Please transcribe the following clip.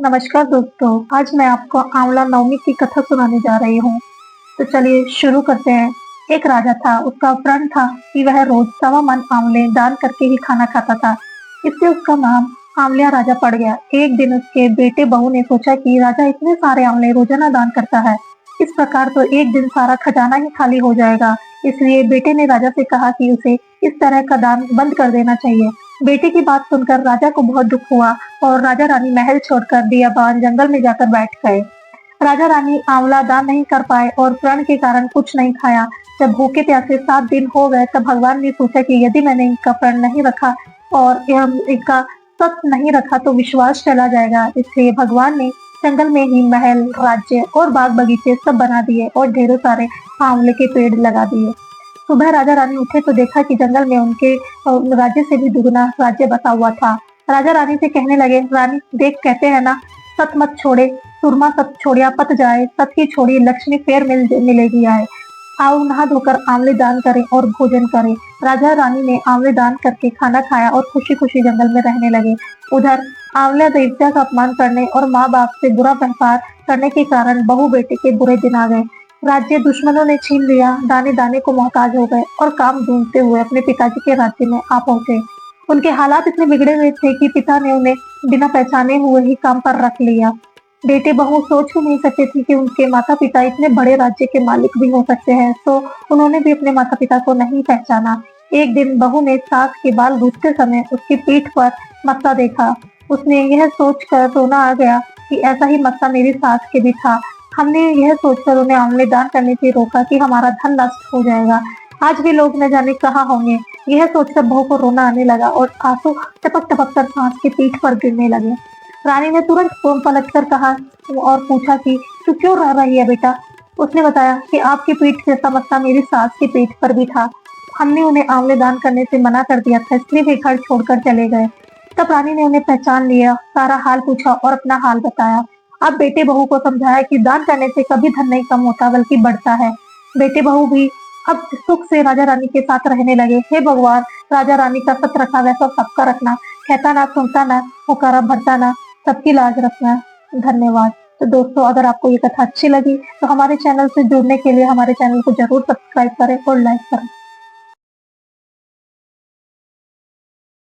नमस्कार दोस्तों, आज मैं आपको आंवला नवमी की कथा सुनाने जा रही हूँ। तो चलिए शुरू करते हैं। एक राजा था, उसका प्रण था कि वह रोज 1.25 मन आंवले दान करके ही खाना खाता था। इससे उसका नाम आंवलिया राजा पड़ गया। एक दिन उसके बेटे बहू ने सोचा कि राजा इतने सारे आंवले रोजाना दान करता है, इस प्रकार तो एक दिन सारा खजाना ही खाली हो जाएगा। इसलिए बेटे ने राजा से कहा कि उसे इस तरह का दान बंद कर देना चाहिए। बेटे की बात सुनकर राजा को बहुत दुख हुआ और राजा रानी महल छोड़कर बियाबान जंगल में जाकर बैठ गए। राजा रानी आंवला दान नहीं कर पाए और प्रण के कारण कुछ नहीं खाया। जब भूखे प्यासे 7 दिन हो गए तब भगवान ने सोचा कि यदि मैंने इनका प्रण नहीं रखा और इनका सत्य नहीं रखा तो विश्वास चला जाएगा। इसलिए भगवान ने जंगल में ही महल, राज्य और बाग बगीचे सब बना दिए और ढेरों सारे आंवले के पेड़ लगा दिए। सुबह राजा रानी उठे तो देखा कि जंगल में उनके राज्य से भी दुगना राज्य बसा हुआ था। राजा रानी से कहने लगे, रानी देख, कहते हैं ना, सत मत छोड़े, सुरमा सत छोड़िया पत जाए, सत ही छोड़ी लक्ष्मी फेर मिलेगी आए। आओ नहा धोकर आंवले दान करें और भोजन करें। राजा रानी ने आंवले दान करके खाना खाया और खुशी खुशी जंगल में रहने लगे। उधर आंवला देवता का अपमान करने और माँ बाप से बुरा व्यवहार करने के कारण बहू बेटे के बुरे दिन आ गए। राज्य दुश्मनों ने छीन लिया, दाने दाने को मोहताज हो गए और काम ढूंढते हुए अपने पिताजी के राज्य में आ पहुंचे। उनके हालात इतने बिगड़े हुए थे कि पिता ने उन्हें बिना पहचाने हुए ही काम पर रख लिया। बेटे बहू सोच भी नहीं सकते थे कि उनके माता पिता इतने बड़े राज्य के मालिक भी हो सकते हैं, तो उन्होंने भी अपने माता पिता को नहीं पहचाना। एक दिन बहू ने सास के बाल गूंथते समय उसकी पीठ पर मस्सा देखा। उसने यह सोचकर रोना आ गया कि ऐसा ही मस्सा मेरी सास के भी था। हमने यह सोचकर उन्हें आंवले दान करने से रोका कि हमारा धन नष्ट हो जाएगा। आज भी लोग न जाने कहाँ होंगे। यह सोचकर बहू को रोना आने लगा और आंसू टपक टपक कर सास की पीठ पर गिरने लगे। रानी ने तुरंत फोन पलटकर कहा और पूछा कि तू क्यों रो रही है बेटा। उसने बताया कि आपकी पीठ जैसा मस्सा मेरी सास की पीठ पर भी था। हमने उन्हें आंवले दान करने से मना कर दिया था, इसलिए वे घर छोड़कर चले गए। तब रानी ने उन्हें पहचान लिया, सारा हाल पूछा और अपना हाल बताया। अब बेटे बहू को समझाया कि दान करने से कभी धन नहीं कम होता बल्कि बढ़ता है। बेटे बहू भी अब सुख से राजा रानी के साथ रहने लगे। हे भगवान, राजा रानी का सत रखा वैसा सबका रखना, कहता ना सुनता ना, होकारा भरता ना, सबकी लाज रखना। धन्यवाद। तो दोस्तों, अगर आपको ये कथा अच्छी लगी तो हमारे चैनल से जुड़ने के लिए हमारे चैनल को जरूर सब्सक्राइब करें और लाइक करें।